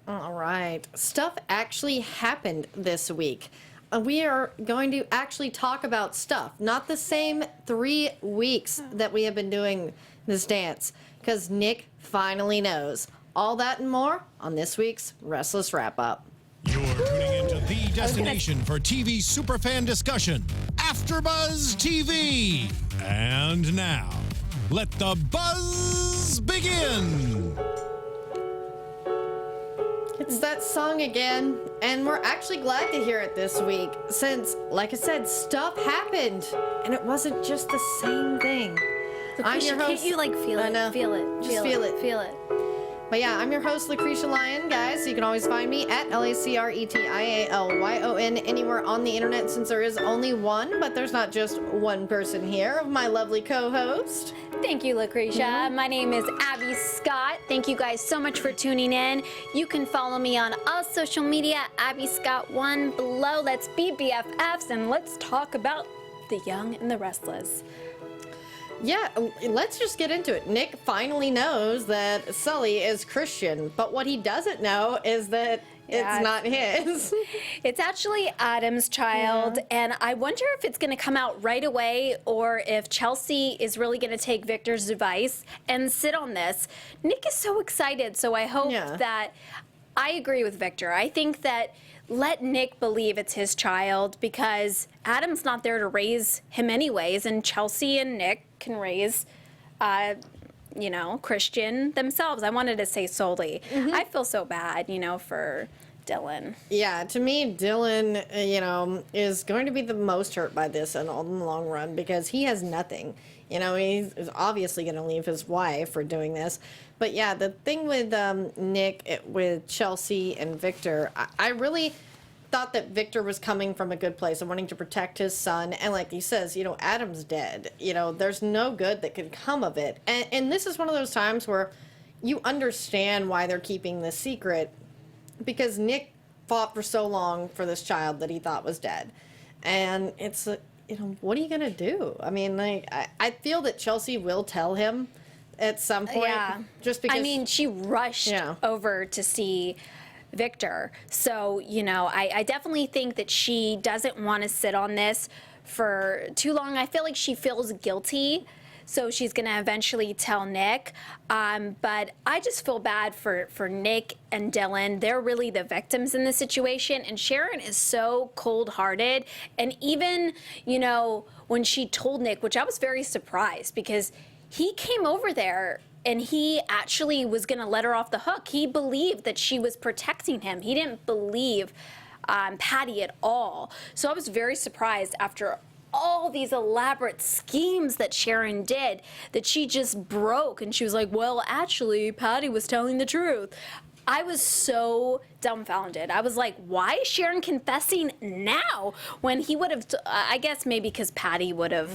All right. Stuff actually happened this week. We are going to actually talk about stuff, not the same 3 weeks that we have been doing this dance, because Nick finally knows. All that and more on this week's Restless Wrap-Up. You're tuning into the destination for TV superfan discussion, AFTERBUZZ TV. And now, let the buzz begin. It's that song again, and we're actually glad to hear it this week since, like I said, stuff happened, and it wasn't just the same thing. I'm your host. Can't you like feel it? Feel it. Just feel it. Feel it. But yeah, I'm your host, Lacretia Lyon, guys. So you can always find me at LACRETIALYON anywhere on the internet, since there is only one, but there's not just one person here, my lovely co-host. Thank you, Lacretia. My name is Abbey Scott. Thank you guys so much for tuning in. You can follow me on all social media, Abbey Scott1 below. Let's be BFFs and let's talk about the Young and the Restless. Yeah, let's just get into it. Nick finally knows that Sully is Christian, but what he doesn't know is that it's not his. It's actually Adam's child, and I wonder if it's going to come out right away or if Chelsea is really going to take Victor's advice and sit on this. Nick is so excited, so I hope that I agree with Victor. I think that let Nick believe it's his child because Adam's not there to raise him anyways, and Chelsea and Nick can raise, you know, Christian themselves. I wanted to say solely. I feel so bad, you know, for Dylan. Yeah, to me, Dylan, you know, is going to be the most hurt by this in the long run because he has nothing. You know, he's obviously going to leave his wife for doing this. But yeah, the thing with Nick, with Chelsea and Victor, I really thought that Victor was coming from a good place and wanting to protect his son. And like he says, you know, Adam's dead. You know, there's no good that could come of it. And this is one of those times where you understand why they're keeping this secret, because Nick fought for so long for this child that he thought was dead. And it's, you know, what are you going to do? I mean, like, I feel that Chelsea will tell him at some point. Yeah. Just because. I mean, she rushed over to see Victor. So, you know, I definitely think that she doesn't want to sit on this for too long. I feel like she feels guilty. So she's going to eventually tell Nick. But I just feel bad for Nick and Dylan. They're really the victims in this situation. And Sharon is so cold-hearted. And even, you know, when she told Nick, which I was very surprised because he came over there and he actually was going to let her off the hook. He believed that she was protecting him. He didn't believe Patty at all. So I was very surprised after all these elaborate schemes that Sharon did, that she just broke and she was like, well, actually, Patty was telling the truth. I was so dumbfounded. I was like, why is Sharon confessing now when he would have, I guess maybe because Patty would have,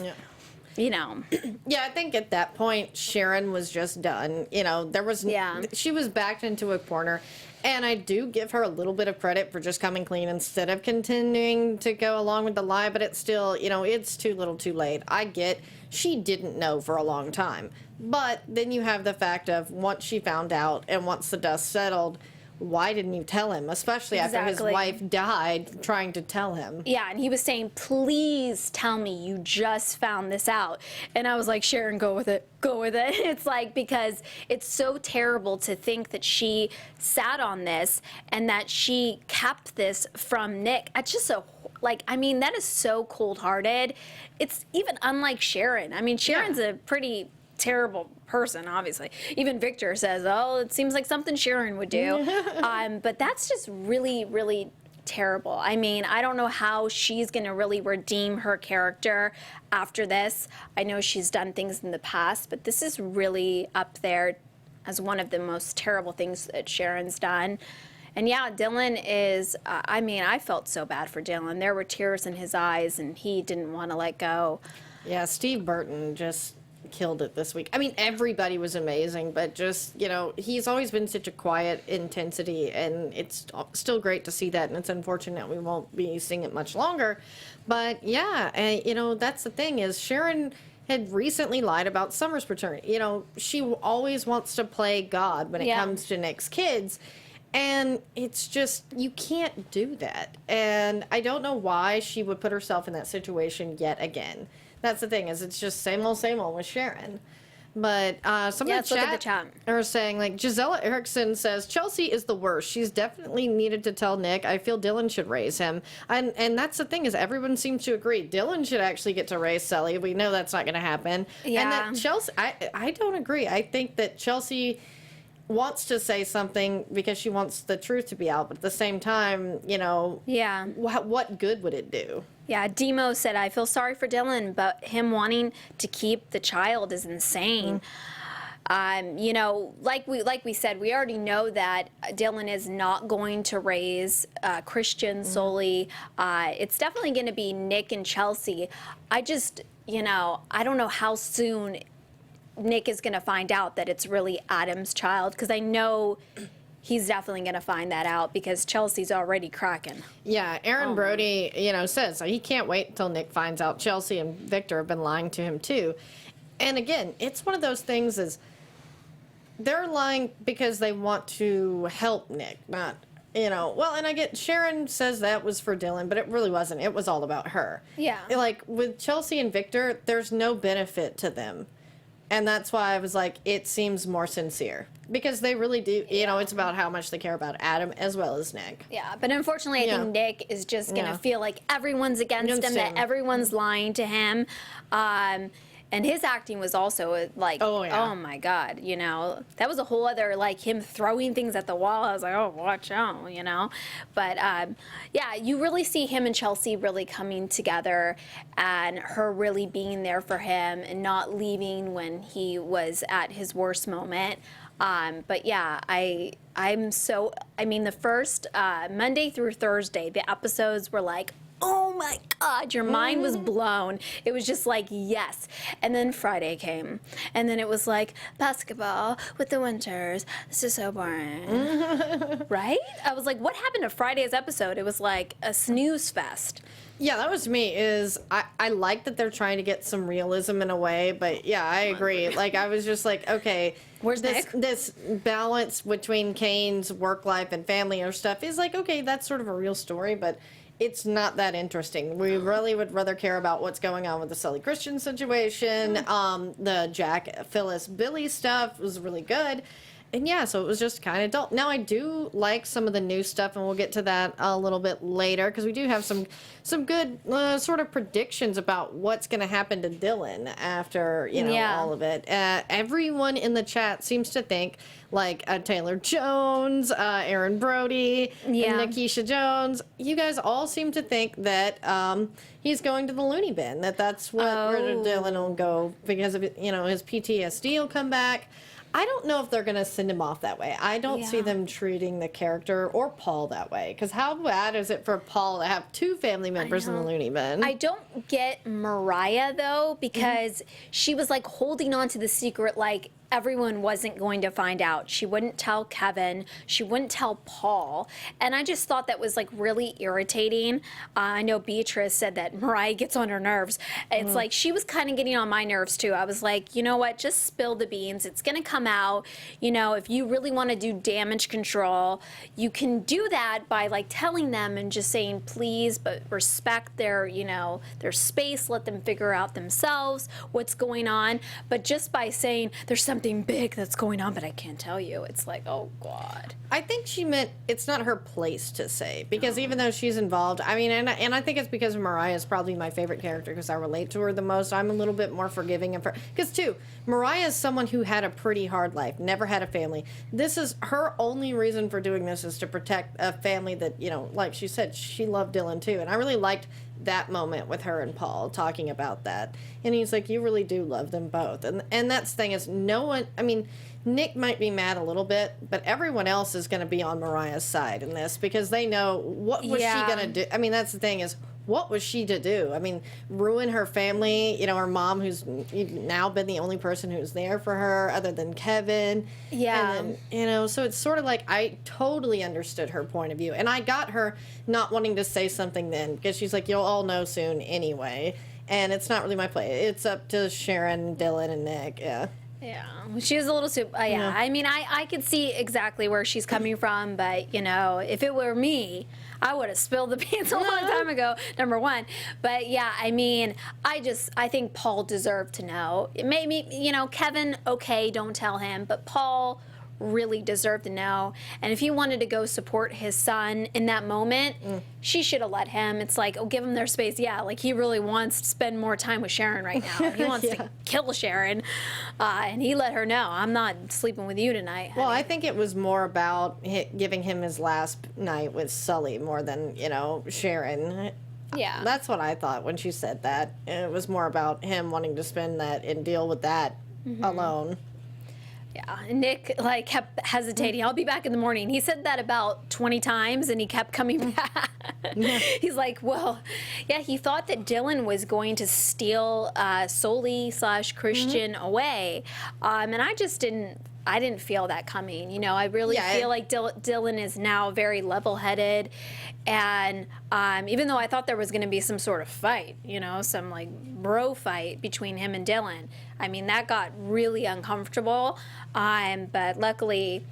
you know. Yeah, I think at that point, Sharon was just done. You know, there was, she was backed into a corner. And I do give her a little bit of credit for just coming clean instead of continuing to go along with the lie, but it's still, you know, it's too little too late. I get she didn't know for a long time. But then you have the fact of once she found out and once the dust settled, why didn't you tell him? Especially after his wife died, trying to tell him. Yeah, and he was saying, please tell me you just found this out. And I was like, Sharon, go with it. Go with it. It's like, because it's so terrible to think that she sat on this and that she kept this from Nick. It's just so, like, I mean, that is so cold-hearted. It's even unlike Sharon. I mean, Sharon's a pretty terrible person, obviously. Even Victor says, oh, it seems like something Sharon would do. But that's just really, really terrible. I mean, I don't know how she's going to really redeem her character after this. I know she's done things in the past, but this is really up there as one of the most terrible things that Sharon's done. And yeah, Dylan is, I mean, I felt so bad for Dylan. There were tears in his eyes, and he didn't want to let go. Yeah, Steve Burton just killed it this week. I mean, everybody was amazing, but just, you know, he's always been such a quiet intensity, and it's still great to see that, and it's unfortunate we won't be seeing it much longer. But yeah, you know, that's the thing is Sharon had recently lied about Summer's paternity. You know, she always wants to play God when it comes to Nick's kids. And it's just, you can't do that. And I don't know why she would put herself in that situation yet again. That's the thing, is it's just same old with Sharon. But some of the chat are saying, like, Gisela Erickson says, Chelsea is the worst. She's definitely needed to tell Nick. I feel Dylan should raise him. And that's the thing, is everyone seems to agree. Dylan should actually get to raise Sully. We know that's not going to happen. Yeah. And that Chelsea, I don't agree. I think that Chelsea wants to say something because she wants the truth to be out. But at the same time, you know, yeah, what good would it do? Yeah, Demo said, I feel sorry for Dylan, but him wanting to keep the child is insane. You know, like we said, we already know that Dylan is not going to raise Christian solely. It's definitely going to be Nick and Chelsea. I just, you know, I don't know how soon Nick is going to find out that it's really Adam's child, because I know he's definitely going to find that out because Chelsea's already cracking. Yeah, Aaron Brody, you know, says he can't wait until Nick finds out. Chelsea and Victor have been lying to him too. And again, it's one of those things, is they're lying because they want to help Nick, not, you know, well, and I get Sharon says that was for Dylan, but it really wasn't. It was all about her. Yeah. Like with Chelsea and Victor, there's no benefit to them. And that's why I was like, it seems more sincere. Because they really do, you know, it's about how much they care about Adam as well as Nick. Yeah, but unfortunately, I think Nick is just going to feel like everyone's against him, that everyone's lying to him. And his acting was also like, oh my God, you know, that was a whole other, like, him throwing things at the wall. I was like, oh, watch out, you know. But yeah, you really see him and Chelsea really coming together, and her really being there for him and not leaving when he was at his worst moment. But yeah, I mean, the first Monday through Thursday, the episodes were like, oh my God, your mind was blown. It was just like, yes. And then Friday came, and then it was like, basketball with the Winters. This is so boring. Right? I was like, what happened to Friday's episode? It was like a snooze fest. Yeah, that was me. I like that they're trying to get some realism in a way, but yeah, I agree. Like, I was just like, okay, where's this balance between Kane's work life and family or stuff is like, okay, that's sort of a real story, but it's not that interesting. We really would rather care about what's going on with the Sully Christian situation. The Jack, Phyllis, Billy stuff was really good. And yeah, so it was just kind of dull. Now, I do like some of the new stuff, and we'll get to that a little bit later, because we do have some good sort of predictions about what's going to happen to Dylan after, you know, all of it. Everyone in the chat seems to think, like Taylor Jones, Aaron Brody, and Nikisha Jones, you guys all seem to think that he's going to the loony bin, that's where Dylan will go, because of, you know, his PTSD will come back. I don't know if they're going to send him off that way. I don't see them treating the character or Paul that way. Because how bad is it for Paul to have two family members in the loony bin? I don't get Mariah, though, because she was, like, holding on to the secret, like, everyone wasn't going to find out. She wouldn't tell Kevin. She wouldn't tell Paul. And I just thought that was, like, really irritating. I know Beatrice said that Mariah gets on her nerves. It's like, she was kind of getting on my nerves, too. I was like, you know what? Just spill the beans. It's going to come out. You know, if you really want to do damage control, you can do that by, like, telling them and just saying, please, but respect their, you know, their space. Let them figure out themselves what's going on. But just by saying, there's something big that's going on, but I can't tell you. It's like, oh God. I think she meant it's not her place to say, because even though she's involved, I mean, and I think it's because Mariah is probably my favorite character because I relate to her the most. I'm a little bit more forgiving of her. Because too, Mariah is someone who had a pretty hard life, never had a family. This is her only reason for doing this, is to protect a family that, you know, like she said, she loved Dylan too. And I really liked that moment with her and Paul talking about that. And he's like, you really do love them both. And that's the thing, is no one, I mean, Nick might be mad a little bit, but everyone else is going to be on Mariah's side in this, because they know, what was she going to do? I mean, that's the thing, is what was she to do? I mean, ruin her family, you know, her mom, who's now been the only person who's there for her other than Kevin. Yeah. And then, you know, so it's sort of like, I totally understood her point of view. And I got her not wanting to say something then, because she's like, you'll all know soon anyway. And it's not really my play. It's up to Sharon, Dylan, and Nick. Yeah. Yeah, she was a little yeah. I mean, I could see exactly where she's coming from, but, you know, if it were me, I would have spilled the beans a long time ago, number one. But, yeah, I mean, I think Paul deserved to know. It made me, you know, Kevin, okay, don't tell him, but Paul really deserved to know. And if he wanted to go support his son in that moment, she should have let him. It's like, oh, give him their space. Yeah, like he really wants to spend more time with Sharon right now. He wants to kill Sharon. And he let her know, I'm not sleeping with you tonight, honey. Well, I think it was more about giving him his last night with Sully more than, you know, Sharon. Yeah. That's what I thought when she said that. It was more about him wanting to spend that and deal with that alone. Yeah, Nick like kept hesitating. I'll be back in the morning. He said that about 20 times, and he kept coming back. He's like, well, yeah, he thought that Dylan was going to steal Soli/Christian away, and I just didn't feel that coming. You know, I really feel like Dylan is now very level-headed, and even though I thought there was going to be some sort of fight, you know, some like bro fight between him and Dylan, I mean, that got really uncomfortable, but luckily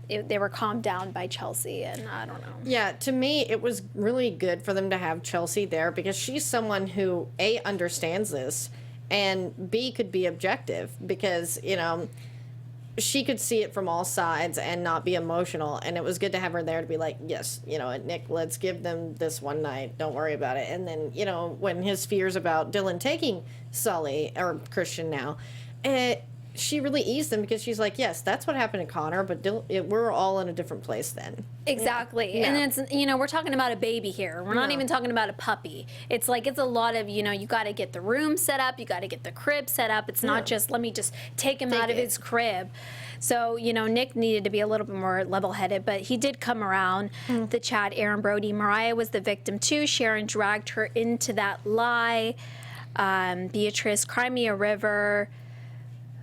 they were calmed down by Chelsea, and I don't know. Yeah, to me, it was really good for them to have Chelsea there because she's someone who, A, understands this, and B, could be objective because, you know, she could see it from all sides and not be emotional, and it was good to have her there to be like, yes, you know, Nick, let's give them this one night, don't worry about it. And then, you know, when his fears about Dylan taking Sully, or Christian now, she really eased them because she's like, yes, that's what happened to Connor, but we're all in a different place then. Exactly. Yeah. And it's, you know, we're talking about a baby here. We're not even talking about a puppy. It's like, it's a lot of, you know, you got to get the room set up. You got to get the crib set up. It's not just, let me just take him out of his crib. So, you know, Nick needed to be a little bit more level-headed, but he did come around the chat. Aaron Brody, Mariah was the victim too. Sharon dragged her into that lie. Beatrice, cry me a river.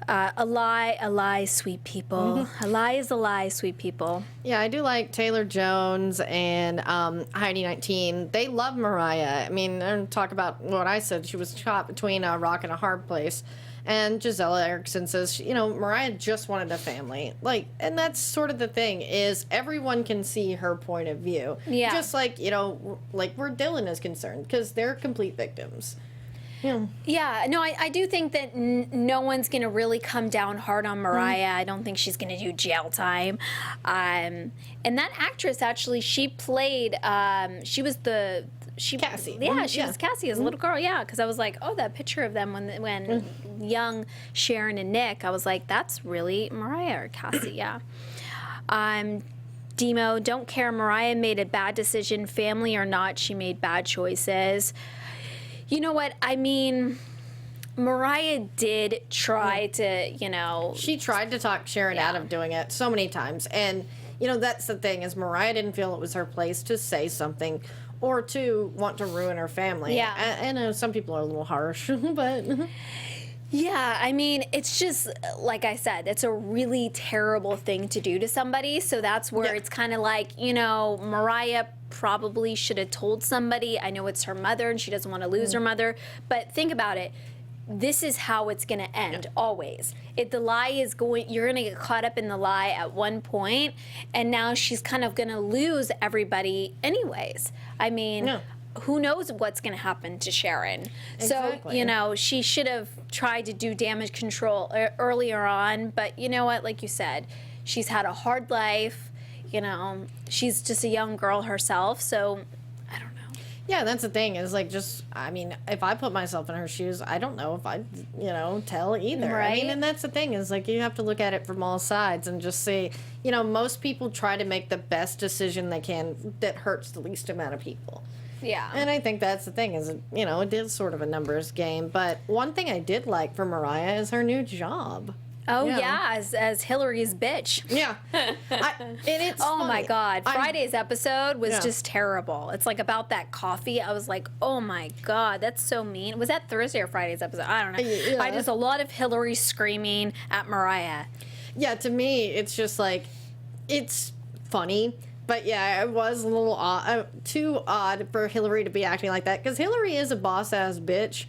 A lie, sweet people. A lie is a lie, sweet people. Yeah, I do like Taylor Jones and Heidi 19. They love Mariah. I mean, and talk about what I said. She was caught between a rock and a hard place. And Gisela Erickson says, you know, Mariah just wanted a family. Like, and that's sort of the thing, is everyone can see her point of view. Yeah. Just like, you know, like where Dylan is concerned, because they're complete victims. Yeah. Yeah, no, I do think that no one's going to really come down hard on Mariah. I don't think she's going to do jail time. And that actress, actually, she played, she was Cassie. Yeah, she was Cassie as a little girl, because I was like, oh, that picture of them when young Sharon and Nick, I was like, that's really Mariah or Cassie, yeah. Demo, don't care, Mariah made a bad decision, family or not, she made bad choices. You know what? I mean, Mariah did try to, you know... She tried to talk Sharon out of doing it so many times. And, you know, that's the thing, is Mariah didn't feel it was her place to say something or to want to ruin her family. Yeah. I know some people are a little harsh, but... Yeah, I mean, it's just, like I said, it's a really terrible thing to do to somebody. So that's where it's kind of like, you know, Mariah probably should have told somebody. I know it's her mother and she doesn't want to lose her mother. But think about it. This is how it's going to end, always. If the lie is going, you're going to get caught up in the lie at one point, and now she's kind of going to lose everybody anyways. I mean... Who knows what's going to happen to Sharon? Exactly. So, you know, she should have tried to do damage control earlier on. But you know what? Like you said, she's had a hard life. You know, she's just a young girl herself. So, I don't know. Yeah, that's the thing. Is like, just, I mean, if I put myself in her shoes, I don't know if I'd, you know, tell either. Right. I mean, and that's the thing, is like, you have to look at it from all sides and just say, you know, most people try to make the best decision they can that hurts the least amount of people. Yeah. And I think that's the thing, is, you know, it is sort of a numbers game. But one thing I did like for Mariah is her new job. Oh, yeah, as Hillary's bitch. Yeah. And it's oh, funny. my God. Friday's episode was just terrible. It's like about that coffee. I was like, oh, my God, that's so mean. Was that Thursday or Friday's episode? I don't know. Yeah. I just, a lot of Hillary screaming at Mariah. Yeah, to me, it's just like, it's funny. But yeah, it was a little odd, too odd for Hillary to be acting like that, because Hillary is a boss-ass bitch.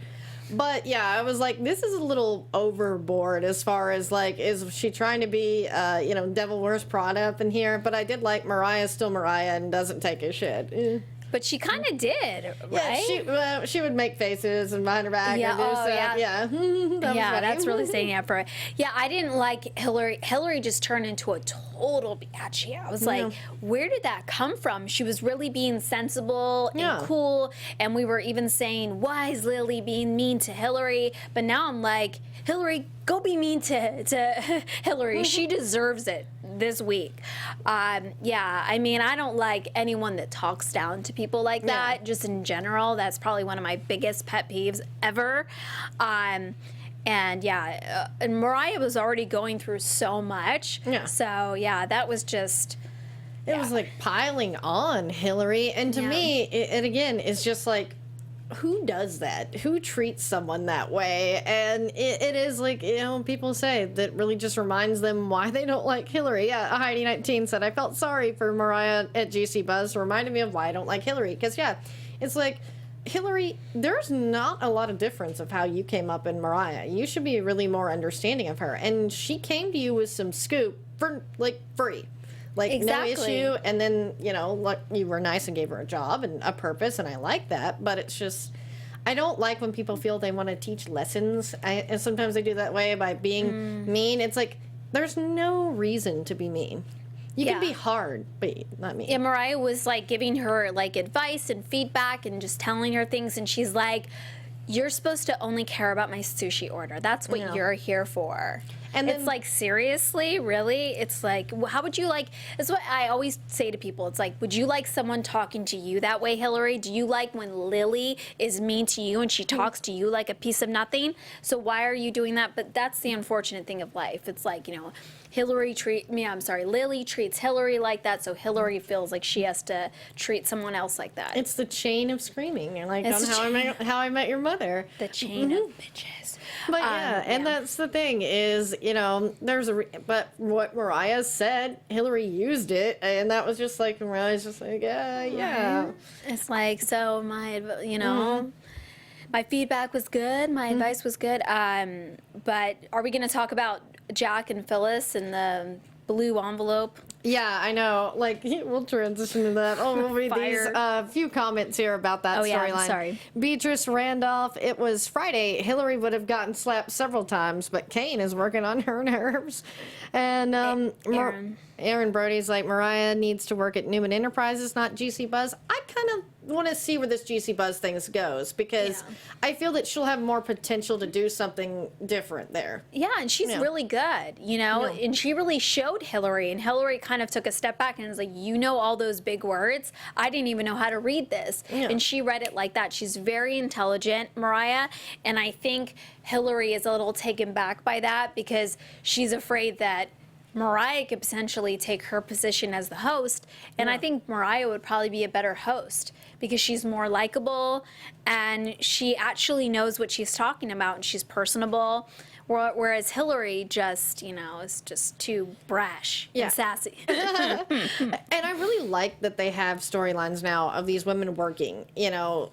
But yeah, I was like, this is a little overboard as far as like, is she trying to be, Devil Wears Prada up in here? But I did like Mariah's still Mariah and doesn't take a shit. But she kind of did, right? Yeah, she would make faces and behind her back. Yeah, and do stuff. yeah. Yeah, That's really standing out for her. Yeah, I didn't like Hillary. Hillary just turned into a total biatch. I was like, where did that come from? She was really being sensible and cool, and we were even saying, why is Lily being mean to Hillary? But now I'm like, Hillary, go be mean to Hillary. She deserves it this week. I mean, I don't like anyone that talks down to people like that, just in general. That's probably one of my biggest pet peeves ever. And Mariah was already going through so much. Yeah. So, that was just... It was like piling on Hillary. And to me, it again is just like, who does that? Who treats someone that way? And it is like, people say that really just reminds them why they don't like Hillary. Yeah, Heidi19 said, I felt sorry for Mariah at GC Buzz. Reminded me of why I don't like Hillary. Because, it's like, Hillary, there's not a lot of difference of how you came up in Mariah. You should be really more understanding of her. And she came to you with some scoop for, like, free. Like, exactly. No issue, and then, like, you were nice and gave her a job and a purpose, and I like that, but it's just, I don't like when people feel they want to teach lessons, and sometimes they do that way by being mean. It's like, there's no reason to be mean. You can be hard, but not mean. Yeah, Mariah was, like, giving her, like, advice and feedback and just telling her things, and she's like, you're supposed to only care about my sushi order. That's what you're here for. And it's like, seriously? Really? It's like, how would you like, it's what I always say to people. It's like, would you like someone talking to you that way, Hillary? Do you like when Lily is mean to you and she talks to you like a piece of nothing? So why are you doing that? But that's the unfortunate thing of life. It's like, Lily treats Hillary like that, so Hillary feels like she has to treat someone else like that. It's the chain of screaming. You're like, on How I Met Your Mother. The chain of bitches. But and that's the thing is, but what Mariah said, Hillary used it, and that was just like, Mariah's just like, yeah. It's like, so my feedback was good, my advice was good, but are we going to talk about Jack and Phyllis and the blue envelope? Yeah, I know. Like, we'll transition to that. We'll read these few comments here about that storyline. I'm sorry. Beatrice Randolph, it was Friday. Hillary would have gotten slapped several times, but Kane is working on her nerves. And Aaron Brody's like, Mariah needs to work at Newman Enterprises, not GC Buzz. I kind of want to see where this GC Buzz thing goes, because I feel that she'll have more potential to do something different there. Yeah, and she's really good, and she really showed Hillary, and Hillary kind of took a step back and was like, all those big words, I didn't even know how to read this. And she read it like that. She's very intelligent, Mariah, and I think Hillary is a little taken back by that because she's afraid that Mariah could potentially take her position as the host, and I think Mariah would probably be a better host because she's more likable and she actually knows what she's talking about and she's personable. Whereas Hillary just, is just too brash and sassy. And I really like that they have storylines now of these women working.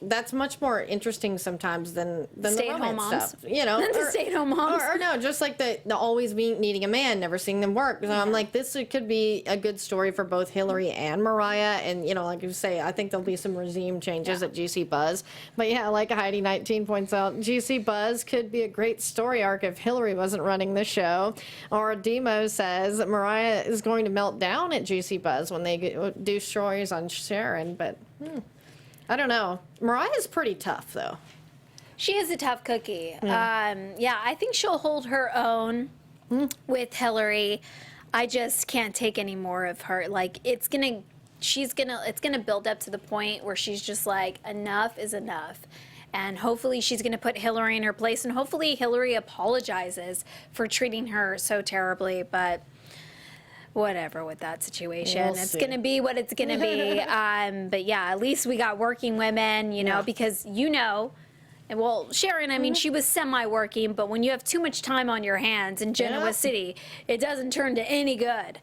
That's much more interesting sometimes than the romance stuff. The stay-at-home moms. Or no, just like the always needing a man, never seeing them work. So I'm like, this could be a good story for both Hillary and Mariah. And, like you say, I think there'll be some regime changes at GC Buzz. But like Heidi19 points out, GC Buzz could be a great story arc if Hillary wasn't running the show. Or Demo says Mariah is going to melt down at GC Buzz when they do stories on Sharon, but I don't know. Mariah's pretty tough, though. She is a tough cookie. I think she'll hold her own with Hillary. I just can't take any more of her. Like, it's gonna build up to the point where she's just like, enough is enough. And hopefully she's going to put Hillary in her place, and hopefully Hillary apologizes for treating her so terribly, but whatever with that situation. It's going to be what it's going to be. But at least we got working women, because well, Sharon, I mean, she was semi-working, but when you have too much time on your hands in Genoa City, it doesn't turn to any good.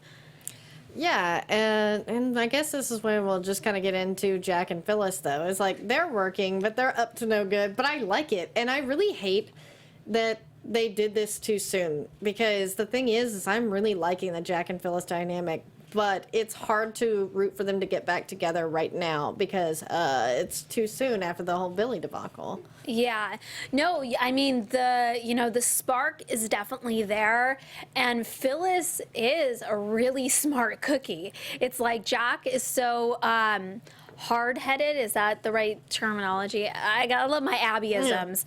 Yeah, and I guess this is when we'll just kind of get into Jack and Phyllis, though. It's like they're working, but they're up to no good. But I like it, and I really hate that they did this too soon, because the thing is I'm really liking the Jack and Phyllis dynamic, but it's hard to root for them to get back together right now because it's too soon after the whole Billy debacle. Yeah. No, I mean, the spark is definitely there, and Phyllis is a really smart cookie. It's like Jack is so hard-headed. Is that the right terminology? I love my Abbeyisms.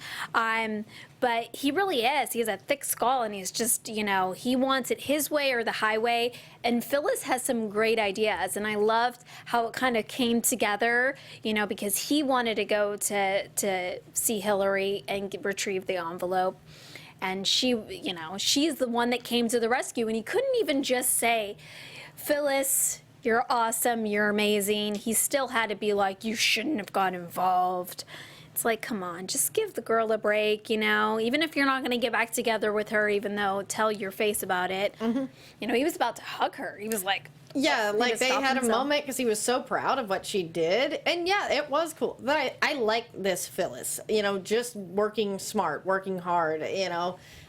But he really is. He has a thick skull, and he's just, he wants it his way or the highway. And Phyllis has some great ideas, and I loved how it kind of came together, because he wanted to go to see Hillary and retrieve the envelope. And she, she's the one that came to the rescue, and he couldn't even just say, Phyllis, you're awesome, you're amazing. He still had to be like, you shouldn't have got involved. It's like, come on, just give the girl a break, even if you're not going to get back together with her, even though tell your face about it. Mm-hmm. He was about to hug her. He was like, yeah, like they had a moment because he was so proud of what she did. And yeah, it was cool. But I like this Phyllis, just working smart, working hard,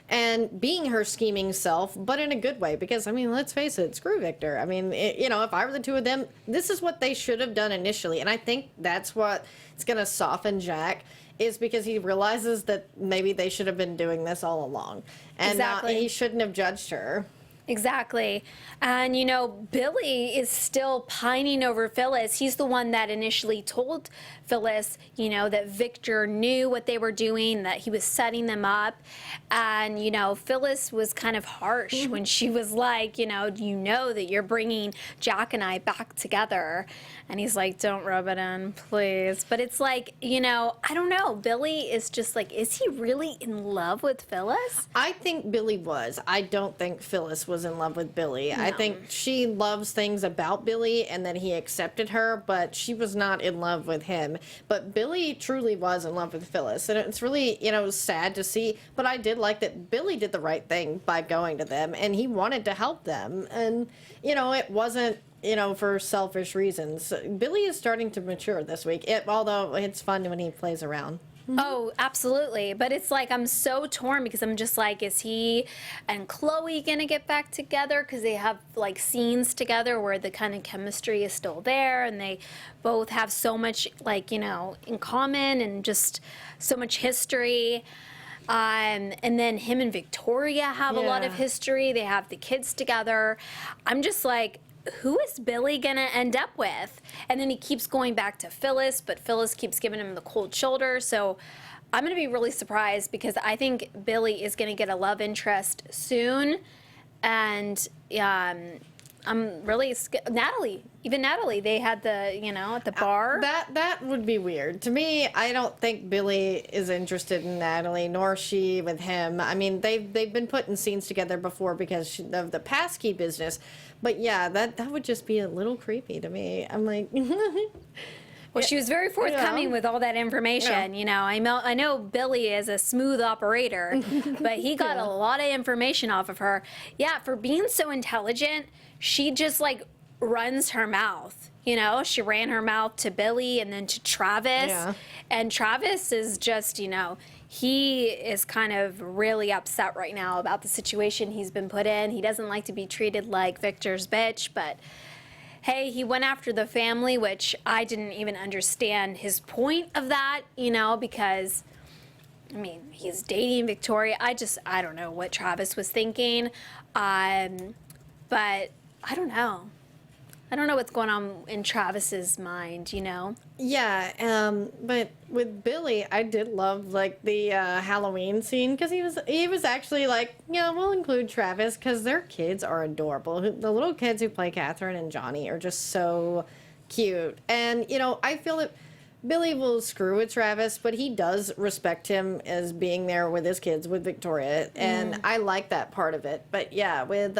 and being her scheming self, but in a good way. Because, let's face it, screw Victor. If I were the two of them, this is what they should have done initially. And I think that's what it's going to soften Jack, is because he realizes that maybe they should have been doing this all along. And exactly. He shouldn't have judged her. Exactly. And, Billy is still pining over Phyllis. He's the one that initially told Phyllis, that Victor knew what they were doing, that he was setting them up. And, Phyllis was kind of harsh when she was like, that you're bringing Jack and I back together. And he's like, don't rub it in, please. But it's like, I don't know. Billy is just like, is he really in love with Phyllis? I think Billy was. I don't think Phyllis was in love with Billy. No. I think she loves things about Billy and that he accepted her, but she was not in love with him. But Billy truly was in love with Phyllis. And it's really, sad to see. But I did like that Billy did the right thing by going to them, and he wanted to help them. And, it wasn't, for selfish reasons. Billy is starting to mature this week, although it's fun when he plays around. Mm-hmm. Oh, absolutely. But it's like I'm so torn because I'm just like, is he and Chloe going to get back together? Because they have like scenes together where the kind of chemistry is still there, and they both have so much in common and just so much history. And then him and Victoria have a lot of history. They have the kids together. I'm just like, who is Billy going to end up with? And then he keeps going back to Phyllis, but Phyllis keeps giving him the cold shoulder. So I'm going to be really surprised because I think Billy is going to get a love interest soon. And I'm really Natalie, they had the, at the bar. That would be weird. To me, I don't think Billy is interested in Natalie, nor she with him. They've been putting scenes together before because of the passkey business. But yeah, that would just be a little creepy to me. I'm like... Well, she was very forthcoming with all that information. Yeah. I know Billy is a smooth operator, but he got a lot of information off of her. Yeah, for being so intelligent, she just runs her mouth. She ran her mouth to Billy and then to Travis. Yeah. And Travis is just, he is kind of really upset right now about the situation he's been put in. He doesn't like to be treated like Victor's bitch, but... hey, he went after the family, which I didn't even understand his point of that, because, he's dating Victoria. I don't know what Travis was thinking. But I don't know. I don't know what's going on in Travis's mind, Yeah, but with Billy, I did love the Halloween scene because he was actually like, we'll include Travis because their kids are adorable. The little kids who play Katherine and Johnny are just so cute, and I feel that Billy will screw with Travis, but he does respect him as being there with his kids with Victoria, and I like that part of it. But yeah, with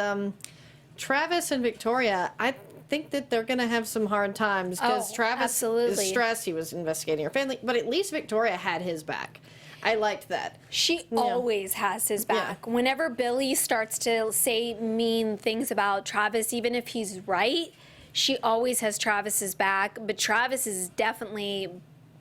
Travis and Victoria, I think that they're going to have some hard times because Travis is stressed. He was investigating her family, but at least Victoria had his back. I liked that. She always has his back. Yeah. Whenever Billy starts to say mean things about Travis, even if he's right, she always has Travis's back. But Travis is definitely,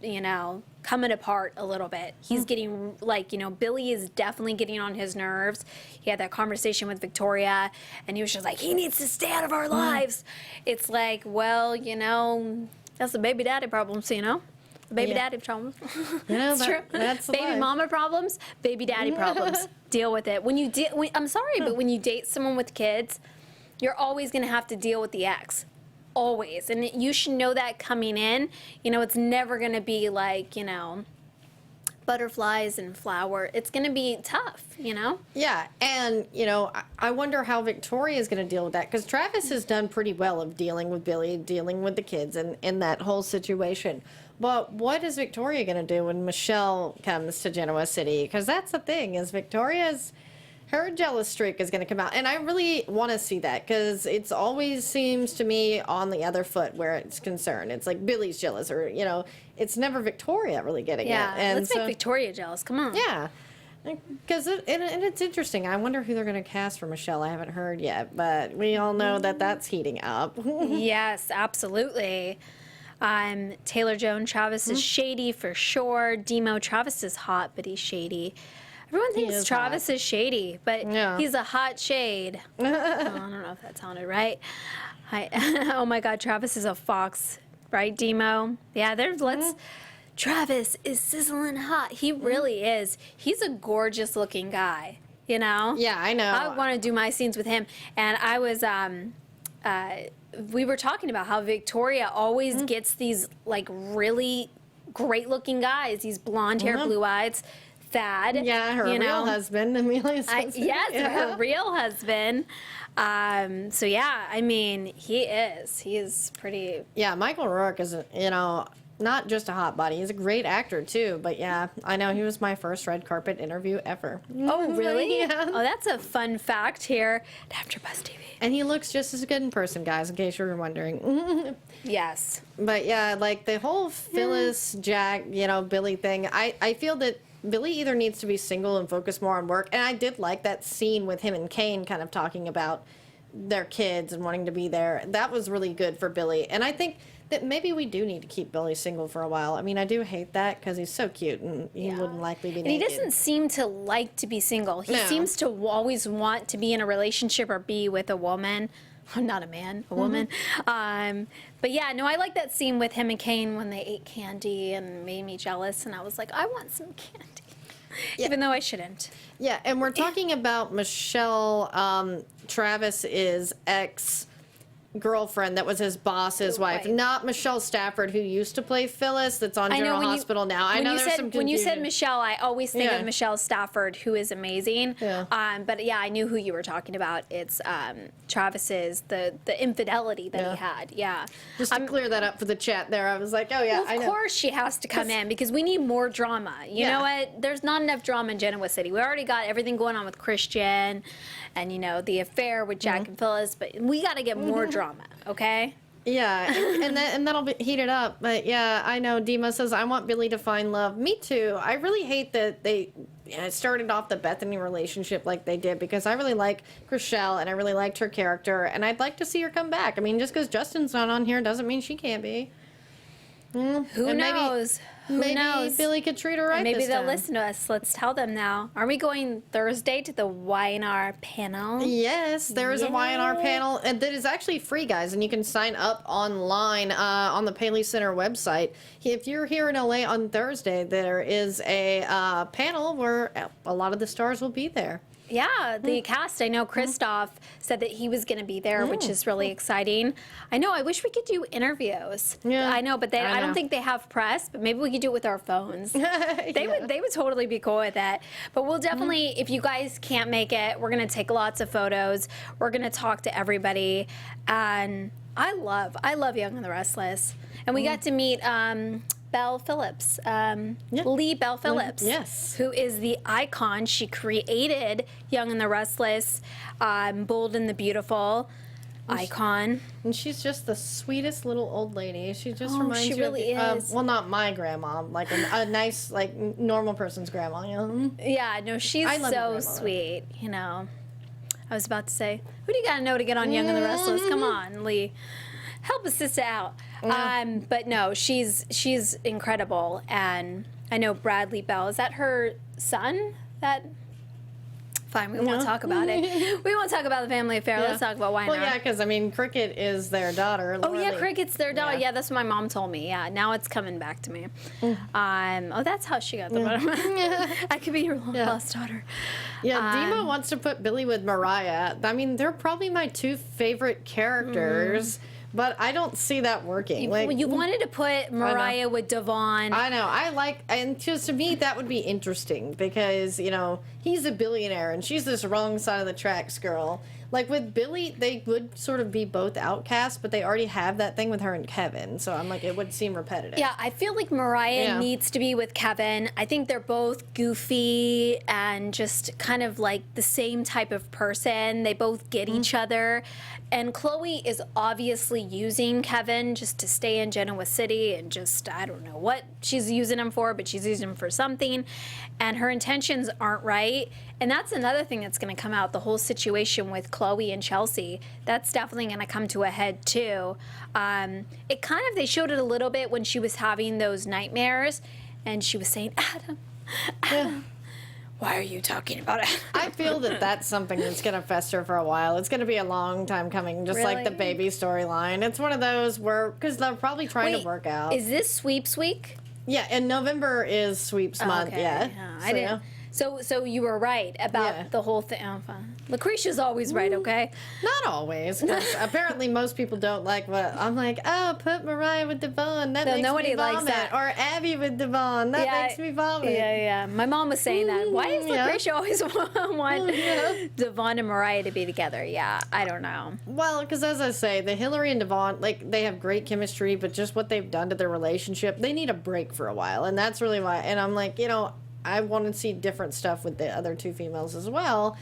you know, coming apart a little bit. He's getting, like, you know, Billy is definitely getting on his nerves. He had that conversation with Victoria, and he was just like, he needs to stay out of our lives. It's like, well, you know, that's the baby daddy problems, you know? Baby daddy problems. You know, It's true. that's Baby life. mama problems, baby daddy problems. Deal with it. When you I'm sorry, but when you date someone with kids, you're always going to have to deal with the ex. Always. And you should know that coming in. You know, it's never going to be like, you know, butterflies and flower. It's going to be tough, you know? Yeah, and, you know, I wonder how Victoria is going to deal with that, because Travis has done pretty well of dealing with Billy, dealing with the kids, and in that whole situation. But what is Victoria going to do when Michelle comes to Genoa City? Because that's the thing, is her jealous streak is going to come out. And I really want to see that, because it's always seems to me on the other foot where it's concerned. It's like Billy's jealous, or, you know, it's never Victoria really getting it. And let's make Victoria jealous. Come on. Yeah. Because it's interesting. I wonder who they're going to cast for Michelle. I haven't heard yet, but we all know that that's heating up. Yes, absolutely. Taylor Joan Travis is shady for sure. Demo Travis is hot, but he's shady. Everyone thinks is Travis is shady, but Yeah. he's a hot shade. Oh, I don't know if that sounded right. Oh my God, Travis is a fox, right, Demo? Yeah, Travis is sizzling hot. He really is. He's a gorgeous looking guy, you know? Yeah, I know. I want to do my scenes with him. And I was, we were talking about how Victoria always gets these like really great looking guys, these blonde hair, blue eyes. Thad. Yeah, her real husband, Amelia's husband. Yes, Yeah. her real husband. So yeah, I mean, he is pretty. Yeah, Michael Rourke is, you know, not just a hot body. He's a great actor, too. But yeah, I know he was my first red carpet interview ever. Oh, really? Yeah. Oh, that's a fun fact here at AfterBuzz TV. And he looks just as good in person, guys, in case you were wondering. Yes. But yeah, like the whole Phyllis, Jack, you know, Billy thing, I feel that Billy either needs to be single and focus more on work. And I did like that scene with him and Kane kind of talking about their kids and wanting to be there. That was really good for Billy. And I think that maybe we do need to keep Billy single for a while. I mean, I do hate that because he's so cute and he wouldn't likely be And he naked. doesn't seem to like to be single. He No. seems to always want to be in a relationship or be with a woman. Not a man, a woman. But yeah, no, I like that scene with him and Kane when they ate candy and made me jealous. And I was like, I want some candy. Even though I shouldn't. Yeah, and we're talking about Michelle, Travis's ex-girlfriend that was his boss's wife, Right. not Michelle Stafford, who used to play Phyllis, that's on General Hospital now. I know there's some confusion. When you said Michelle, I always think Yeah. of Michelle Stafford, who is amazing. Yeah. But yeah, I knew who you were talking about. It's Travis's, the infidelity that he had. Yeah. Just to clear that up for the chat there, I was like, oh yeah, Well, I of know. course she has to come in because we need more drama. You know what? There's not enough drama in Genoa City. We already got everything going on with Christian and, you know, the affair with Jack and Phyllis, but we got to get more drama, okay? Yeah, and that'll be heated up. But yeah, I know Dima says, I want Billy to find love. Me too. I really hate that they started off the Bethany relationship like they did, because I really like Chriselle and I really liked her character, and I'd like to see her come back. I mean, just because Justin's not on here doesn't mean she can't be. Who And knows? Who maybe knows? Billy could treat her right And maybe this they'll time. listen to us. Let's tell them now. Are we going Thursday to the Y&R panel? Yes, there is a Y&R Yay. panel and that is actually free, guys, and you can sign up online on the Paley Center website. If you're here in LA on Thursday, there is a panel where a lot of the stars will be there. Yeah, the cast. I know Christoph said that he was going to be there, which is really exciting. I know. I wish we could do interviews. Yeah, I know, but I don't know. think they have press. But maybe we could do it with our phones. They would totally be cool with that. But we'll definitely, if you guys can't make it, we're going to take lots of photos. We're going to talk to everybody, and I love Young and the Restless, and we got to meet. Belle Phillips, Lee Belle Phillips, yes. who is the icon. She created Young and the Restless, Bold and the Beautiful. icon. And she's just the sweetest little old lady. She just reminds she you really of, is. well, not my grandma, like a nice, like, normal person's grandma, you know? Yeah, no, she's I love your so grandmother. sweet, you know. I was about to say, who do you got to know to get on Young and the Restless? Come on, Lee. Help a sister out. Yeah. But no, she's incredible. And I know Bradley Bell, is that her son? Fine, we won't talk about it. We won't talk about the family affair. Yeah. Let's talk about Weiner. Well, yeah, because, I mean, Cricket is their daughter. Oh, yeah, Lily. Cricket's their daughter. Yeah. Yeah, that's what my mom told me. Yeah, now it's coming back to me. That's how she got the bottom. I could be your lost daughter. Yeah, Dima wants to put Billy with Mariah. I mean, they're probably my two favorite characters, but I don't see that working. You wanted to put Mariah with Devon. I know. And just to me, that would be interesting because, you know, he's a billionaire and she's this wrong side of the tracks girl. Like with Billy, they would sort of be both outcasts, but they already have that thing with her and Kevin. So I'm like, it would seem repetitive. Yeah, I feel like Mariah needs to be with Kevin. I think they're both goofy and just kind of like the same type of person. They both get each other. And Chloe is obviously using Kevin just to stay in Genoa City and just, I don't know what she's using him for, but she's using him for something. And her intentions aren't right. And that's another thing that's going to come out, the whole situation with Chloe and Chelsea. That's definitely going to come to a head, too. It kind of, they showed it a little bit when she was having those nightmares. And she was saying, Adam, why are you talking about it? I feel that that's something that's going to fester for a while. It's going to be a long time coming, just like the Really? baby storyline. It's one of those where, because they're probably trying to work out. Is this Sweeps Week? Yeah, and November is sweeps month, yeah. I didn't. So you were right about the whole thing. Oh, fine. Lucretia's always right, okay? Not always, because apparently most people don't like what I'm like. Oh, put Mariah with Devon. That makes nobody me likes vomit. that. Or Abby with Devon. That makes me vomit. Yeah. My mom was saying that. Why does Yeah. Lacretia always want Devon and Mariah to be together? Yeah, I don't know. Well, because as I say, the Hillary and Devon, like, they have great chemistry, but just what they've done to their relationship, they need a break for a while, and that's really why. And I'm like, you know, I want to see different stuff with the other two females as well.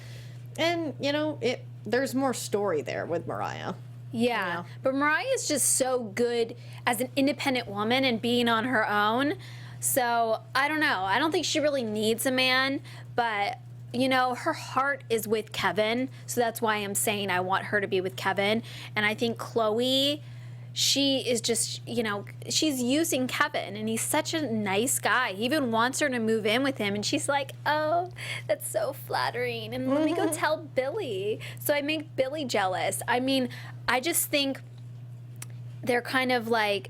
And, you know, there's more story there with Mariah. Yeah, but Mariah's just so good as an independent woman and being on her own. So, I don't know. I don't think she really needs a man, but, you know, her heart is with Kevin. So that's why I'm saying I want her to be with Kevin. And I think Chloe, she is just, you know, she's using Kevin, and he's such a nice guy. He even wants her to move in with him, and she's like, oh, that's so flattering, and let me go tell Billy. So I make Billy jealous. I mean, I just think they're kind of like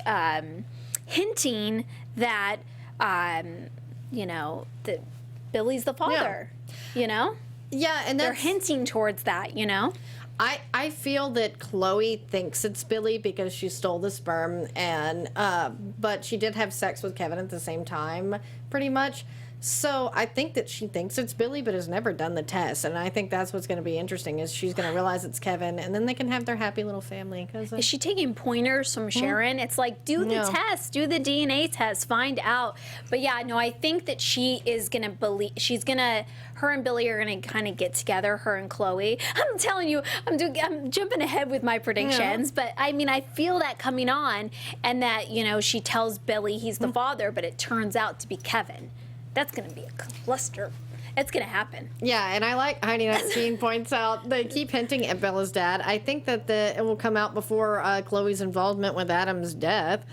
hinting that, you know, that Billy's the father, you know? Yeah, and they're hinting towards that, you know? I feel that Chloe thinks it's Billy because she stole the sperm, and but she did have sex with Kevin at the same time, pretty much. So I think that she thinks it's Billy, but has never done the test, and I think that's what's going to be interesting is she's going to realize it's Kevin, and then they can have their happy little family. Is she taking pointers from Sharon? It's like, do the test, do the DNA test, find out. But yeah, no, I think that she is going to believe, her and Billy are going to kind of get together, her and Chloe. I'm telling you, I'm jumping ahead with my predictions, but I mean, I feel that coming on, and that, you know, she tells Billy he's the father, but it turns out to be Kevin. That's going to be a cluster. It's going to happen. Yeah, and I like Heidi 19 points out, they keep hinting at Bella's dad. I think that it will come out before Chloe's involvement with Adam's death.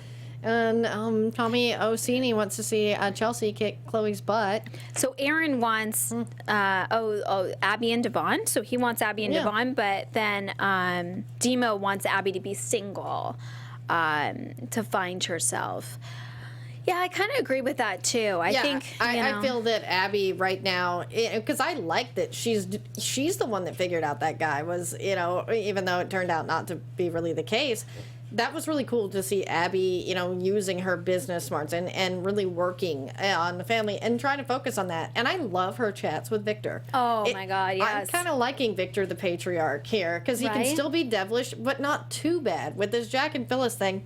And Tommy Orsini wants to see Chelsea kick Chloe's butt. So Aaron wants Abbey and Devon. So he wants Abbey and Devon, but then Demo wants Abbey to be single to find herself. Yeah, I kind of agree with that too. I think I feel that Abbey right now, because I like that she's the one that figured out that guy was, you know, even though it turned out not to be really the case. That was really cool to see Abbey, you know, using her business smarts and really working on the family and trying to focus on that. And I love her chats with Victor. Oh, my God, yes. I'm kind of liking Victor the patriarch here because he can still be devilish, but not too bad. With this Jack and Phyllis thing,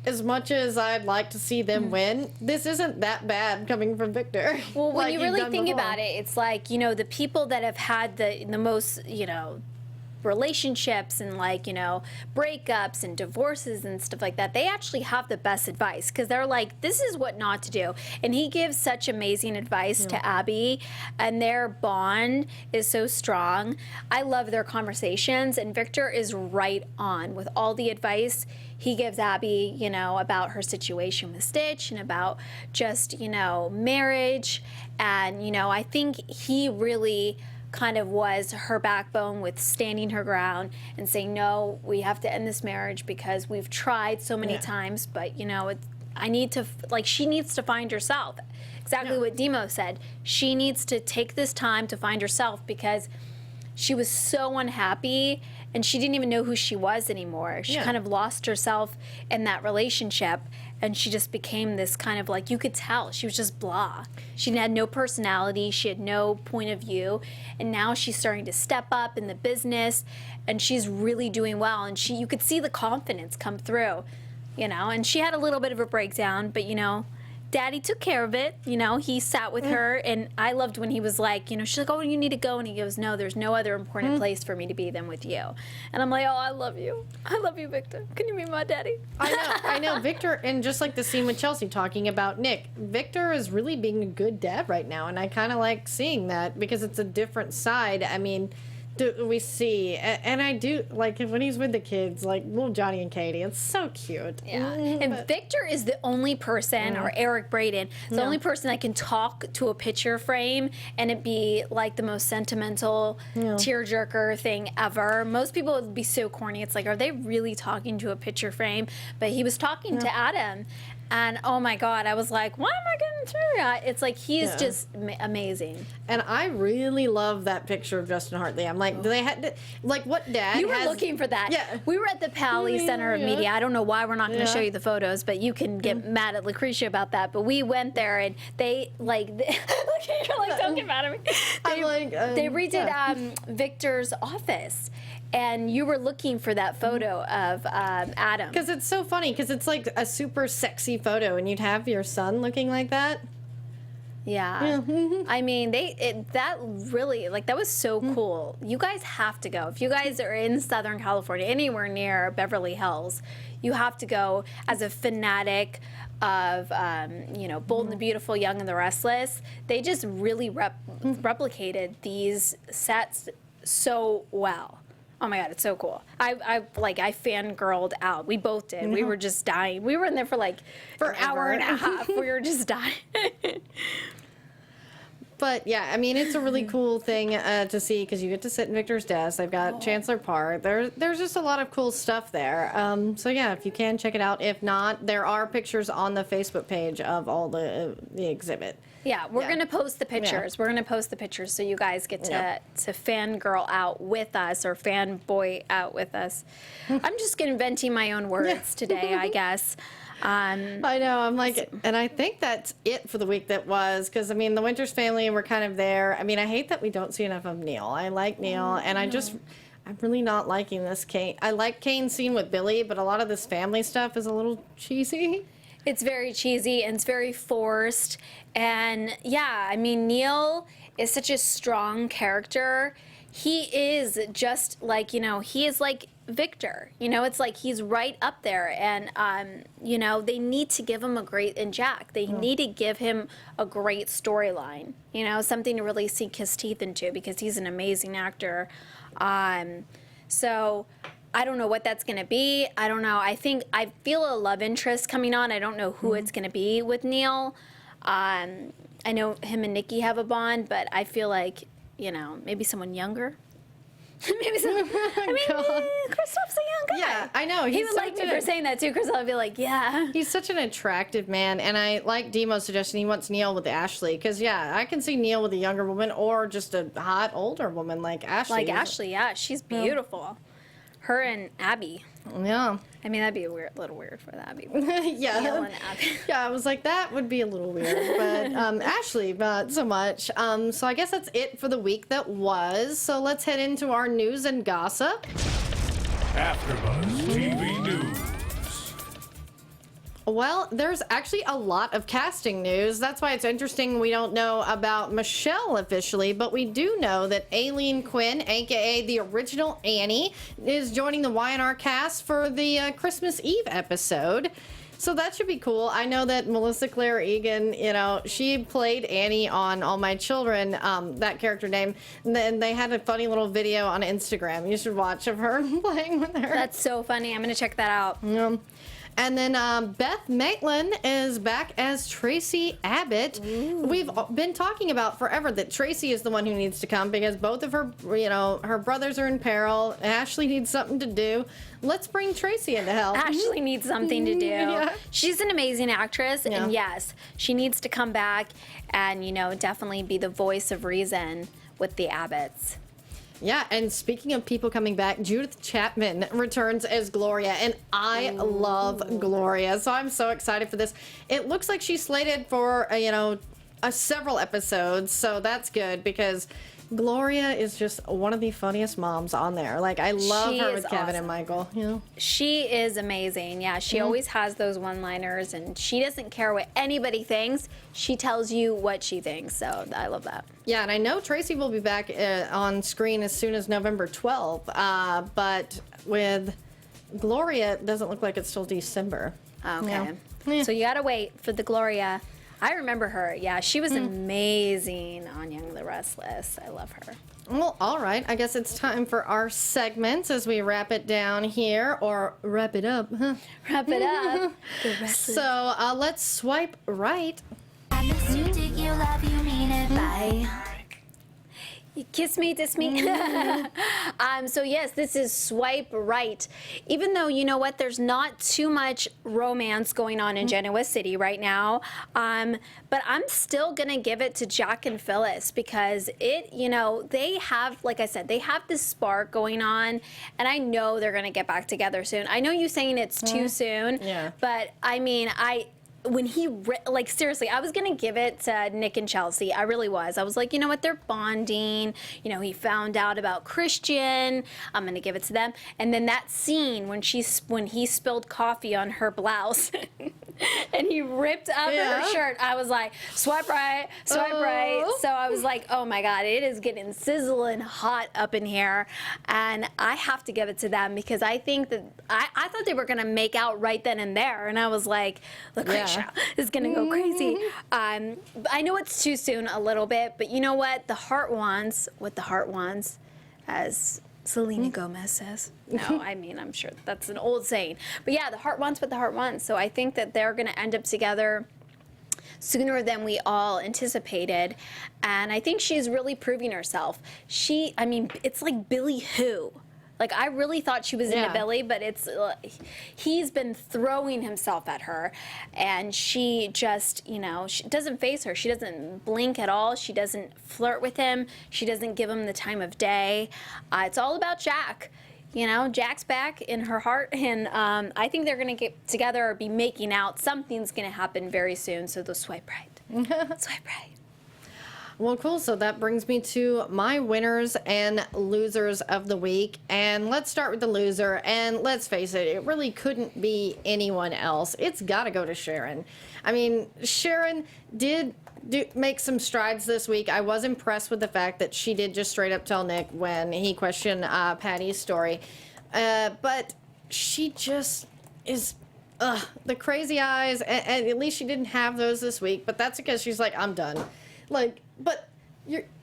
as much as I'd like to see them win, this isn't that bad coming from Victor. Well, when you really think about it, it's like, you know, the people that have had the most, you know, relationships and like, breakups and divorces and stuff like that, they actually have the best advice because they're like, this is what not to do. And he gives such amazing advice to Abbey, and their bond is so strong. I love their conversations, and Victor is right on with all the advice he gives Abbey, about her situation with Stitch and about just, marriage. And, I think he really kind of was her backbone with standing her ground and saying, no, we have to end this marriage because we've tried so many times, but, she needs to find herself. Exactly what Demo said. She needs to take this time to find herself because she was so unhappy and she didn't even know who she was anymore. She kind of lost herself in that relationship, and she just became this kind of like, you could tell, she was just blah. She had no personality, she had no point of view, and now she's starting to step up in the business, and she's really doing well, and you could see the confidence come through, and she had a little bit of a breakdown, but Daddy took care of it. He sat with her, and I loved when he was like, she's like, oh, you need to go. And he goes, no, there's no other important place for me to be than with you. And I'm like, oh, I love you. I love you, Victor. Can you be my daddy? I know. Victor, and just like the scene with Chelsea talking about Nick, Victor is really being a good dad right now. And I kind of like seeing that because it's a different side. I mean, we see, and I do like when he's with the kids, like little Johnny and Katie. It's so cute. Yeah, and Victor is the only person, or Eric Braden, is the only person that can talk to a picture frame and it be like the most sentimental tearjerker thing ever. Most people would be so corny. It's like, are they really talking to a picture frame? But he was talking to Adam. And oh my God, I was like, why am I getting teary-eyed? It's like, he's just amazing. And I really love that picture of Justin Hartley. I'm like, do they have to, like, what dad You were looking for that. Yeah. We were at the Pally Center of Media. I don't know why we're not going to show you the photos, but you can get mad at Lacretia about that. But we went there, and they, like, you're like, don't get mad at me. They redid Victor's office. And you were looking for that photo of Adam. Because it's so funny, because it's like a super sexy photo, and you'd have your son looking like that. Yeah. I mean, that really, like, that was so cool. You guys have to go. If you guys are in Southern California, anywhere near Beverly Hills, you have to go as a fanatic of, Bold and the Beautiful, Young and the Restless. They just really replicated these sets so well. Oh my God, it's so cool. I fangirled out. We both did. We were just dying. We were in there for like an hour and a half. We were just dying. But yeah, I mean, it's a really cool thing to see because you get to sit in Victor's desk. They've got Chancellor Park. There's just a lot of cool stuff there. So yeah, if you can, check it out. If not, there are pictures on the Facebook page of all the exhibit. Yeah, we're going to post the pictures. We're going to post the pictures so you guys get to fangirl out with us or fanboy out with us. I'm just inventing my own words today, I guess. I know. I'm like, and I think that's it for the week that was, because I mean, the Winters family were kind of there. I mean, I hate that we don't see enough of Neil. I like Neil, and I'm really not liking this Kane. I like Kane's scene with Billy, but a lot of this family stuff is a little cheesy. It's very cheesy and it's very forced. And yeah, I mean, Neil is such a strong character. He is just like, he is like Victor. It's like he's right up there. And, they need to give him and Jack, they need to give him a great storyline, something to really sink his teeth into because he's an amazing actor. So I don't know what that's going to be. I don't know. I feel a love interest coming on. I don't know who it's going to be with Neil. I know him and Nikki have a bond, but I feel like, maybe someone younger. Maybe someone, Kristoff's a young guy. Yeah, I know. He would like me for saying that too, Kristoff would be like, yeah. He's such an attractive man, and I like Demo's suggestion. He wants Neil with Ashley, because I can see Neil with a younger woman or just a hot older woman like Ashley. Like Ashley, yeah, she's beautiful. Her and Abbey. Yeah. I mean, that'd be a little weird for the Abbey. Yeah. Neil and Abbey. Yeah, I was like, that would be a little weird. But Ashley, not so much. So I guess that's it for the week that was. So let's head into our news and gossip. AfterBuzz TV News. Well, there's actually a lot of casting news. That's why it's interesting we don't know about Michelle officially, but we do know that Aileen Quinn, aka the original Annie, is joining the Y&R cast for the Christmas Eve episode. So that should be cool. I know that Melissa Claire Egan, you know, she played Annie on All My Children, that character name. And then they had a funny little video on Instagram. You should watch of her playing with her. That's so funny. I'm going to check that out. And then Beth Maitland is back as Tracy Abbott. Ooh. We've been talking about forever that Tracy is the one who needs to come because both of her, you know, her brothers are in peril. Ashley needs something to do. Let's bring Tracy in to help. Ashley needs something to do. Yeah. She's an amazing actress, and yes, she needs to come back and, you know, definitely be the voice of reason with the Abbotts. Yeah, and speaking of people coming back, Judith Chapman returns as Gloria, and I love Gloria, so I'm so excited for this. It looks like she's slated for, you know, several episodes, so that's good because Gloria is just one of the funniest moms on there. Like, I love her with Kevin and Michael. You know? She is amazing. Yeah, she always has those one-liners, and she doesn't care what anybody thinks. She tells you what she thinks, so I love that. Yeah, and I know Tracy will be back on screen as soon as November 12th, but with Gloria, it doesn't look like it's till December. Okay. Yeah. So you gotta wait for the Gloria. I remember her. Yeah, she was amazing on Young The Restless. I love her. Well, all right. I guess it's time for our segments as we wrap it down here, or wrap it up. Wrap it up. So let's swipe right. I miss you, dig you, love you, mean it, bye. You kiss me, diss me. So yes, this is swipe right. Even though, you know what, there's not too much romance going on in Genoa City right now, but I'm still gonna give it to Jack and Phyllis because it, you know, they have, like I said, they have this spark going on, and I know they're gonna get back together soon. I know you saying it's too soon, but I mean, when he, like, seriously, I was going to give it to Nick and Chelsea. I really was. I was like, you know what, they're bonding. You know, he found out about Christian. I'm going to give it to them. And then that scene when he spilled coffee on her blouse and he ripped up her shirt, I was like, swipe right, swipe right. So I was like, oh my God, it is getting sizzling hot up in here. And I have to give it to them because I think that, I thought they were going to make out right then and there. And I was like, Lacretia is going to go crazy. I know it's too soon a little bit, but you know what? The heart wants what the heart wants, as Selena Gomez says. No, I mean, I'm sure that's an old saying. But yeah, the heart wants what the heart wants. So I think that they're going to end up together sooner than we all anticipated. And I think she's really proving herself. I mean, it's like Billy Who. Like, I really thought she was into Billy, but he's been throwing himself at her, and she just, you know, she doesn't face her. She doesn't blink at all. She doesn't flirt with him. She doesn't give him the time of day. It's all about Jack. You know, Jack's back in her heart, and I think they're going to get together or be making out. Something's going to happen very soon, so they'll swipe right. Swipe right. Well, cool. So that brings me to my winners and losers of the week. And let's start with the loser. And let's face it, it really couldn't be anyone else. It's got to go to Sharon. I mean, Sharon did make some strides this week. I was impressed with the fact that she did just straight up tell Nick when he questioned Patty's story. But she just is... the crazy eyes. And at least she didn't have those this week. But that's because she's like, I'm done. Like, but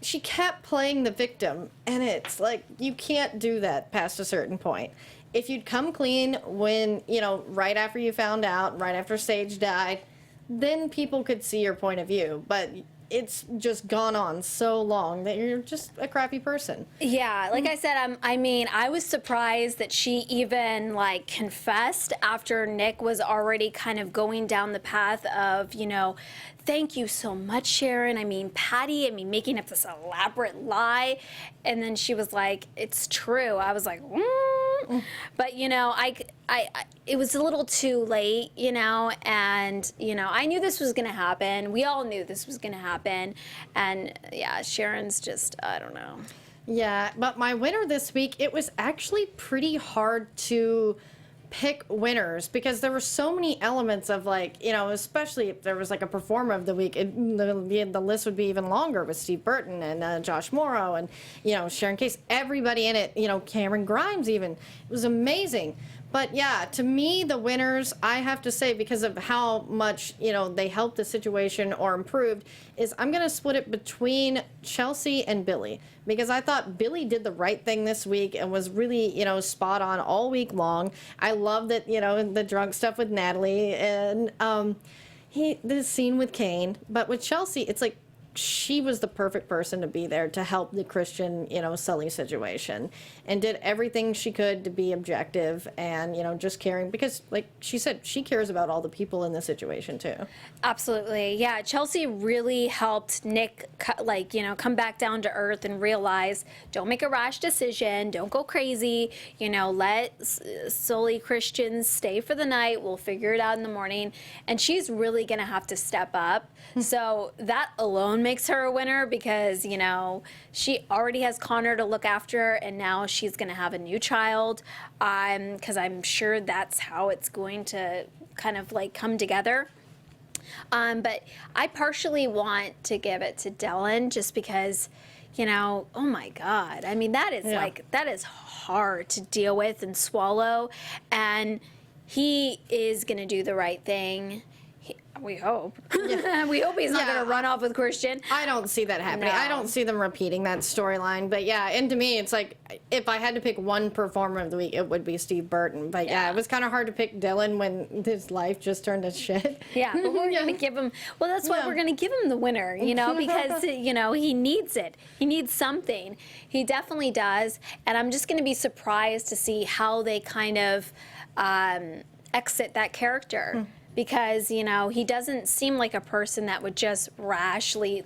she kept playing the victim, and it's like, you can't do that past a certain point. If you'd come clean when, you know, right after you found out, right after Sage died, then people could see your point of view. But it's just gone on so long that you're just a crappy person. Yeah, like I said, I mean, I was surprised that she even, like, confessed after Nick was already kind of going down the path of, you know, thank you so much, Sharon. I mean, Patty, making up this elaborate lie. And then she was like, it's true. I was like, But, you know, it was a little too late, you know, and, you know, I knew this was going to happen. We all knew this was going to happen. And, yeah, Sharon's just, I don't know. Yeah, but my winner this week, it was actually pretty hard to pick winners because there were so many elements of like, you know, especially if there was like a performer of the week, the list would be even longer with Steve Burton and Josh Morrow and, you know, Sharon Case, everybody in it, you know, Cameron Grimes even. It was amazing. But yeah, to me, the winners, I have to say, because of how much, you know, they helped the situation or improved, is I'm going to split it between Chelsea and Billy. Because I thought Billy did the right thing this week and was really, you know, spot on all week long. I love that, you know, the drunk stuff with Natalie and the scene with Kane. But with Chelsea, it's like, she was the perfect person to be there to help the Christian, you know, Sully situation and did everything she could to be objective and, you know, just caring because, like she said, she cares about all the people in the situation too. Absolutely. Yeah. Chelsea really helped Nick, like, you know, come back down to earth and realize don't make a rash decision. Don't go crazy. You know, let Sully Christians stay for the night. We'll figure it out in the morning. And she's really going to have to step up. So that alone makes her a winner because, you know, she already has Connor to look after and now she's going to have a new child because I'm sure that's how it's going to kind of like come together. But I partially want to give it to Dylan just because, you know, oh my God. I mean, that is that is hard to deal with and swallow. And he is going to do the right thing. We hope. Yeah. We hope he's not going to run off with Christian. I don't see that happening. No. I don't see them repeating that storyline. But yeah, and to me, it's like if I had to pick one performer of the week, it would be Steve Burton. But yeah, it was kind of hard to pick Dylan when his life just turned to shit. Yeah, but we're going to give him, well, that's why we're going to give him the winner, you know, because, you know, he needs it. He needs something. He definitely does. And I'm just going to be surprised to see how they kind of exit that character. Because, you know, he doesn't seem like a person that would just rashly,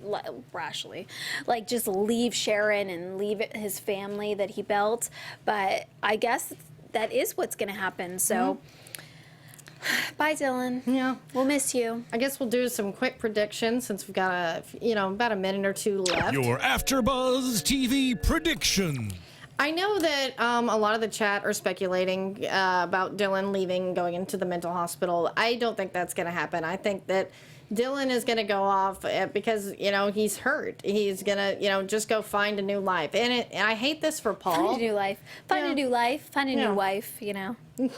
like just leave Sharon and leave his family that he built. But I guess that is what's going to happen. So, bye, Dylan. Yeah. We'll miss you. I guess we'll do some quick predictions since we've got about a minute or two left. Your AfterBuzz TV prediction. I know that a lot of the chat are speculating about Dylan leaving, going into the mental hospital. I don't think that's going to happen. I think that Dylan is going to go off because, you know, he's hurt. He's going to, you know, just go find a new life. And I hate this for Paul. Find a new life. Find a new life. Find a new wife, you know. What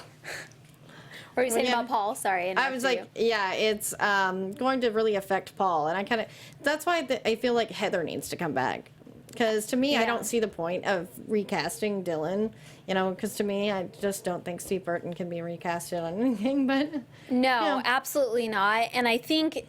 were you saying about Paul? Sorry. I was like, it's going to really affect Paul. And I kind of, that's why I feel like Heather needs to come back. Because to me, I don't see the point of recasting Dylan, you know, because to me, I just don't think Steve Burton can be recasted on anything, but... No, absolutely not. And I think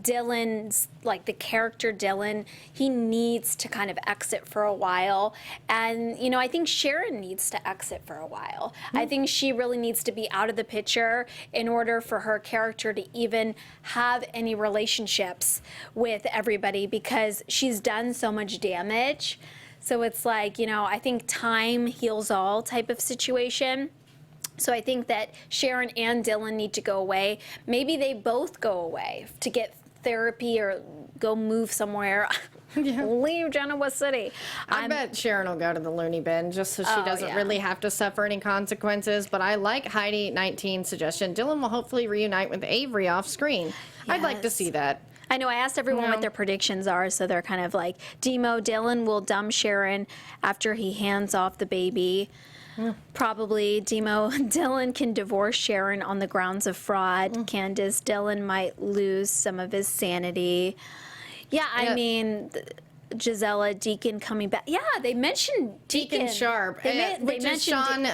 Dylan's, like the character Dylan, he needs to kind of exit for a while. And, you know, I think Sharon needs to exit for a while. I think she really needs to be out of the picture in order for her character to even have any relationships with everybody because she's done so much damage. So it's like, you know, I think time heals all type of situation. So I think that Sharon and Dylan need to go away. Maybe they both go away to get therapy or go move somewhere. Leave Genoa City. I bet Sharon will go to the loony bin just so she doesn't really have to suffer any consequences. But I like Heidi 19's suggestion. Dylan will hopefully reunite with Avery off screen. I'd like to see that. I know. I asked everyone what their predictions are, so they're kind of like, Demo, Dylan will dump Sharon after he hands off the baby. Probably Dylan can divorce Sharon on the grounds of fraud. Candace, Dylan might lose some of his sanity. Yeah, I mean, Gisela, Deacon coming back. Yeah, they mentioned Deacon Sharp, they which is Sean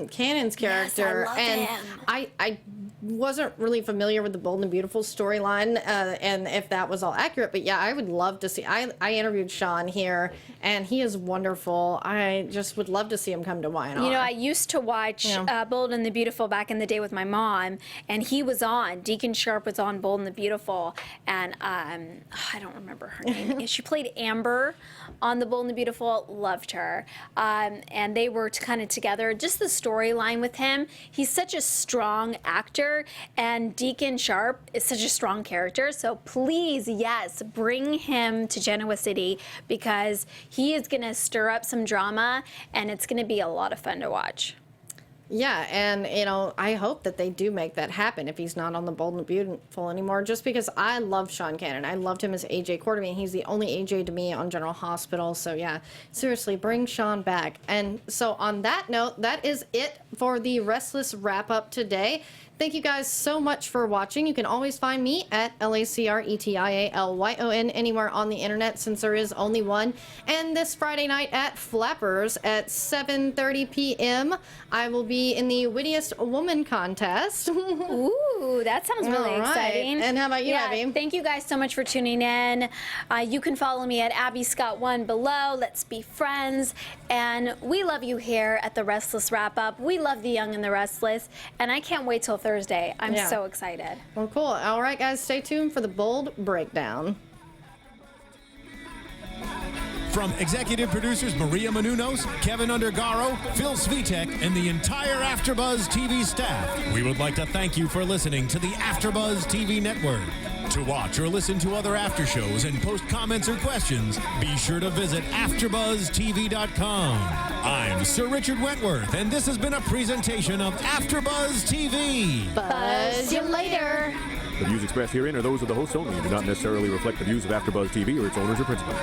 Cannon's character. Yes, I love him. I wasn't really familiar with the Bold and Beautiful storyline and if that was all accurate, but yeah, I would love to see. I interviewed Sean here and he is wonderful. I just would love to see him come to Y&R. You know, I used to watch Bold and the Beautiful back in the day with my mom, and he was on. Deacon Sharp was on Bold and the Beautiful, and I don't remember her name. She played Amber on the Bold and the Beautiful. Loved her. And they were kind of together. Just the storyline with him. He's such a strong actor, and Deacon Sharp is such a strong character. So please, yes, bring him to Genoa City because he is going to stir up some drama, and it's going to be a lot of fun to watch. Yeah, and, you know, I hope that they do make that happen if he's not on The Bold and the Beautiful anymore, just because I love Sean Cannon. I loved him as AJ Quartermain. He's the only AJ to me on General Hospital. So, yeah, seriously, bring Sean back. And so on that note, that is it for the Restless wrap-up today. Thank you guys so much for watching. You can always find me at LACRETIALYON anywhere on the internet, since there is only one. And this Friday night at Flappers at 7:30 p.m., I will be in the Wittiest Woman contest. Ooh, that sounds really exciting. And how about you, Abby? Thank you guys so much for tuning in. You can follow me at Abby Scott1 below. Let's be friends. And we love you here at the Restless Wrap-Up. We love the Young and the Restless. And I can't wait till Thursday. I'm so excited. Well, cool. All right, guys, stay tuned for the Bold Breakdown. From executive producers Maria Menounos, Kevin Undergaro, Phil Svitek, and the entire AfterBuzz TV staff, we would like to thank you for listening to the AfterBuzz TV network. To watch or listen to other after shows and post comments or questions, be sure to visit AfterBuzzTV.com. I'm Sir Richard Wentworth, and this has been a presentation of AfterBuzz TV. Buzz you later. The views expressed herein are those of the hosts only and do not necessarily reflect the views of AfterBuzz TV or its owners or principals.